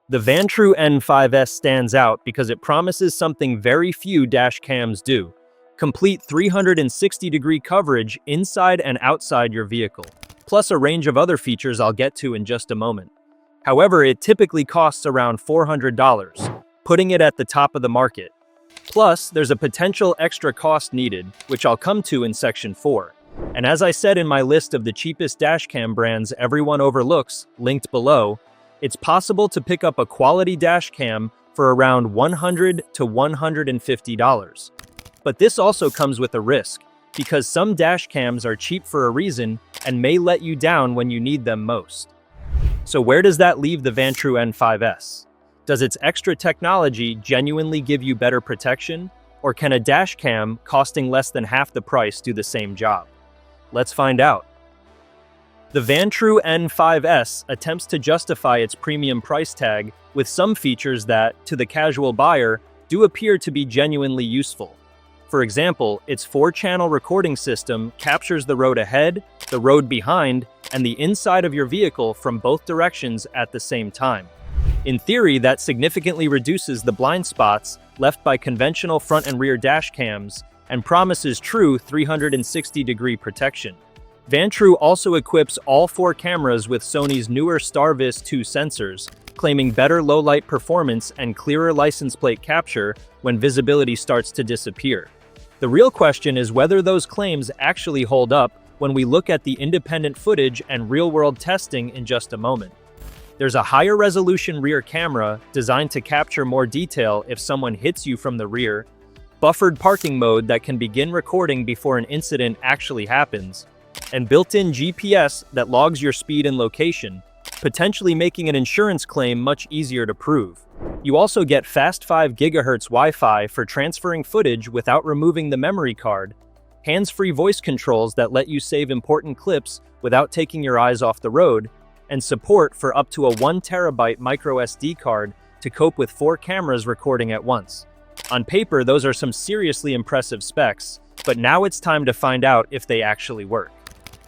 The Vantrue N5S stands out because it promises something very few dash cams do: complete 360-degree coverage inside and outside your vehicle, plus a range of other features I'll get to in just a moment. However, it typically costs around $400, putting it at the top of the market. Plus, there's a potential extra cost needed, which I'll come to in Section 4. And as I said in my list of the cheapest dashcam brands everyone overlooks, linked below, it's possible to pick up a quality dashcam for around $100 to $150. But this also comes with a risk, because some dashcams are cheap for a reason and may let you down when you need them most. So where does that leave the Vantrue N5S? Does its extra technology genuinely give you better protection? Or can a dashcam costing less than half the price do the same job? Let's find out. The Vantrue N5S attempts to justify its premium price tag with some features that, to the casual buyer, do appear to be genuinely useful. For example, its 4-channel recording system captures the road ahead, the road behind, and the inside of your vehicle from both directions at the same time. In theory, that significantly reduces the blind spots left by conventional front and rear dash cams and promises true 360-degree protection. Vantrue also equips all 4 cameras with Sony's newer STARVIS 2 sensors, claiming better low-light performance and clearer license plate capture when visibility starts to disappear. The real question is whether those claims actually hold up when we look at the independent footage and real-world testing in just a moment. There's a higher resolution rear camera designed to capture more detail if someone hits you from the rear, buffered parking mode that can begin recording before an incident actually happens, and built-in GPS that logs your speed and location, potentially making an insurance claim much easier to prove. You also get fast 5 GHz Wi-Fi for transferring footage without removing the memory card, hands-free voice controls that let you save important clips without taking your eyes off the road, and support for up to a 1 TB micro SD card to cope with 4 cameras recording at once. On paper, those are some seriously impressive specs, but now it's time to find out if they actually work.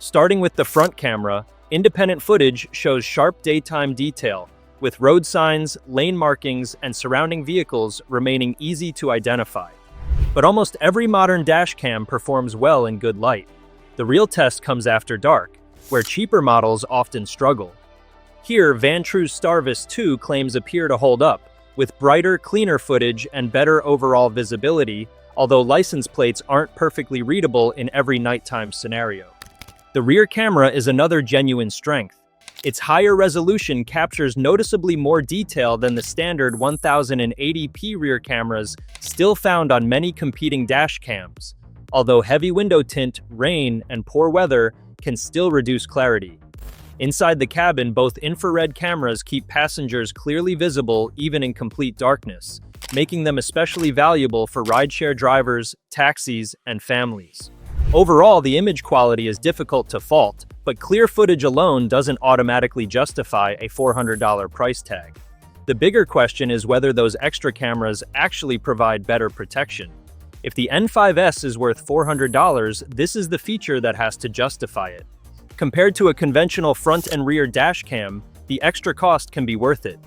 Starting with the front camera, independent footage shows sharp daytime detail, with road signs, lane markings, and surrounding vehicles remaining easy to identify. But almost every modern dashcam performs well in good light. The real test comes after dark, where cheaper models often struggle. Here, Vantrue's STARVIS 2 claims appear to hold up, with brighter, cleaner footage and better overall visibility, although license plates aren't perfectly readable in every nighttime scenario. The rear camera is another genuine strength. Its higher resolution captures noticeably more detail than the standard 1080p rear cameras still found on many competing dash cams, although heavy window tint, rain, and poor weather can still reduce clarity. Inside the cabin, both infrared cameras keep passengers clearly visible even in complete darkness, making them especially valuable for rideshare drivers, taxis, and families. Overall, the image quality is difficult to fault, but clear footage alone doesn't automatically justify a $400 price tag. The bigger question is whether those extra cameras actually provide better protection. If the N5S is worth $400, this is the feature that has to justify it. Compared to a conventional front and rear dash cam, the extra cost can be worth it.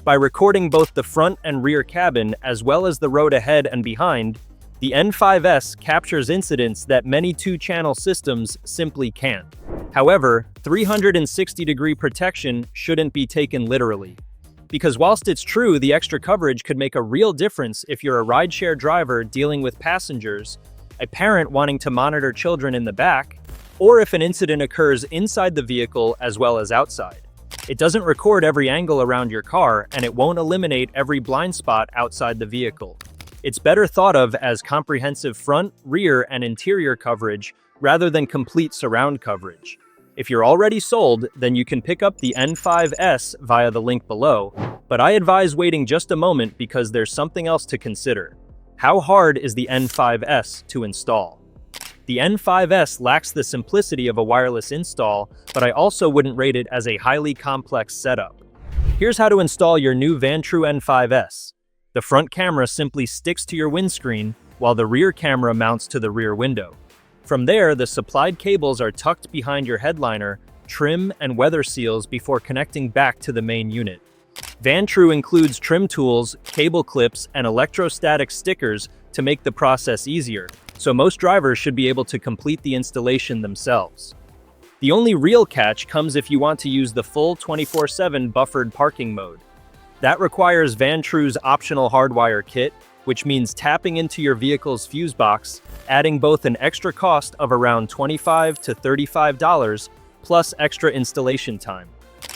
By recording both the front and rear cabin as well as the road ahead and behind, the N5S captures incidents that many 2-channel systems simply can't. However, 360-degree protection shouldn't be taken literally. Because whilst it's true the extra coverage could make a real difference if you're a rideshare driver dealing with passengers, a parent wanting to monitor children in the back, or if an incident occurs inside the vehicle as well as outside. It doesn't record every angle around your car, and it won't eliminate every blind spot outside the vehicle. It's better thought of as comprehensive front, rear, and interior coverage rather than complete surround coverage. If you're already sold, then you can pick up the N5S via the link below, but I advise waiting just a moment because there's something else to consider. How hard is the N5S to install? The N5S lacks the simplicity of a wireless install, but I also wouldn't rate it as a highly complex setup. Here's how to install your new Vantrue N5S. The front camera simply sticks to your windscreen, while the rear camera mounts to the rear window. From there, the supplied cables are tucked behind your headliner, trim, and weather seals before connecting back to the main unit. Vantrue includes trim tools, cable clips, and electrostatic stickers to make the process easier, so most drivers should be able to complete the installation themselves. The only real catch comes if you want to use the full 24/7 buffered parking mode. That requires Vantrue's optional hardwire kit, which means tapping into your vehicle's fuse box, adding both an extra cost of around $25 to $35 plus extra installation time.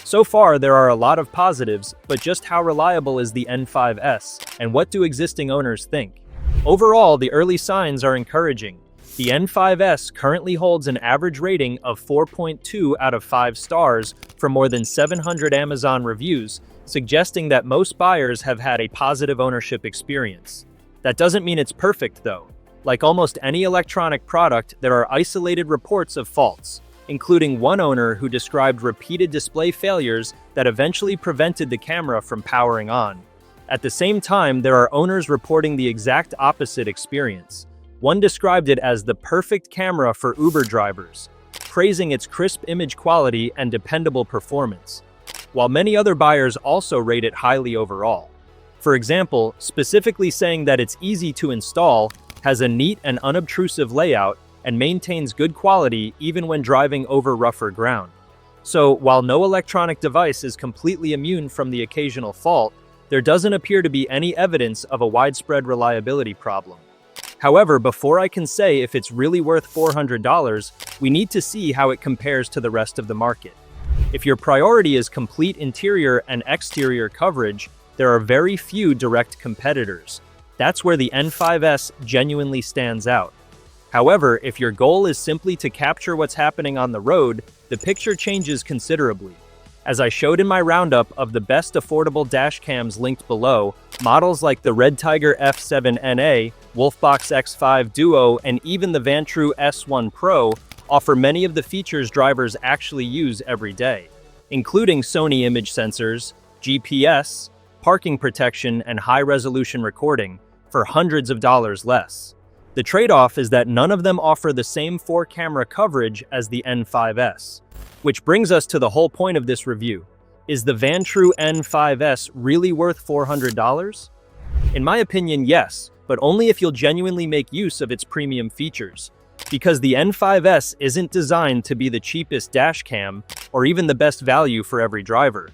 So far, there are a lot of positives, but just how reliable is the N5S, and what do existing owners think? Overall, the early signs are encouraging. The N5S currently holds an average rating of 4.2 out of 5 stars from more than 700 Amazon reviews, suggesting that most buyers have had a positive ownership experience. That doesn't mean it's perfect, though. Like almost any electronic product, there are isolated reports of faults, including one owner who described repeated display failures that eventually prevented the camera from powering on. At the same time, there are owners reporting the exact opposite experience. One described it as the perfect camera for Uber drivers, praising its crisp image quality and dependable performance, while many other buyers also rate it highly overall. For example, specifically saying that it's easy to install, has a neat and unobtrusive layout, and maintains good quality even when driving over rougher ground. So, while no electronic device is completely immune from the occasional fault, there doesn't appear to be any evidence of a widespread reliability problem. However, before I can say if it's really worth $400, we need to see how it compares to the rest of the market. If your priority is complete interior and exterior coverage, there are very few direct competitors. That's where the N5S genuinely stands out. However, if your goal is simply to capture what's happening on the road, the picture changes considerably. As I showed in my roundup of the best affordable dash cams linked below, models like the Red Tiger F7NA, Wolfbox X5 Duo, and even the Vantrue S1 Pro offer many of the features drivers actually use every day, including Sony image sensors, GPS, parking protection, and high-resolution recording for hundreds of dollars less. The trade-off is that none of them offer the same 4-camera coverage as the N5S. Which brings us to the whole point of this review. Is the Vantrue N5S really worth $400? In my opinion, yes, but only if you'll genuinely make use of its premium features. Because the N5S isn't designed to be the cheapest dash cam or even the best value for every driver.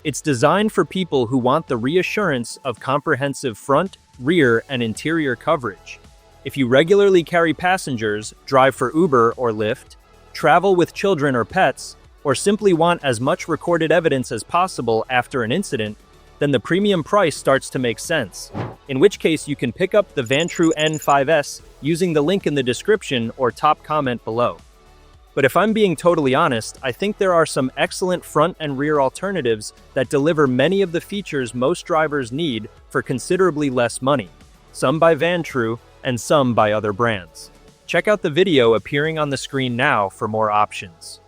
It's designed for people who want the reassurance of comprehensive front, rear, and interior coverage. If you regularly carry passengers, drive for Uber or Lyft, travel with children or pets, or simply want as much recorded evidence as possible after an incident, then the premium price starts to make sense. In which case you can pick up the Vantrue N5S using the link in the description or top comment below. But if I'm being totally honest, I think there are some excellent front and rear alternatives that deliver many of the features most drivers need for considerably less money, some by Vantrue and some by other brands. Check out the video appearing on the screen now for more options.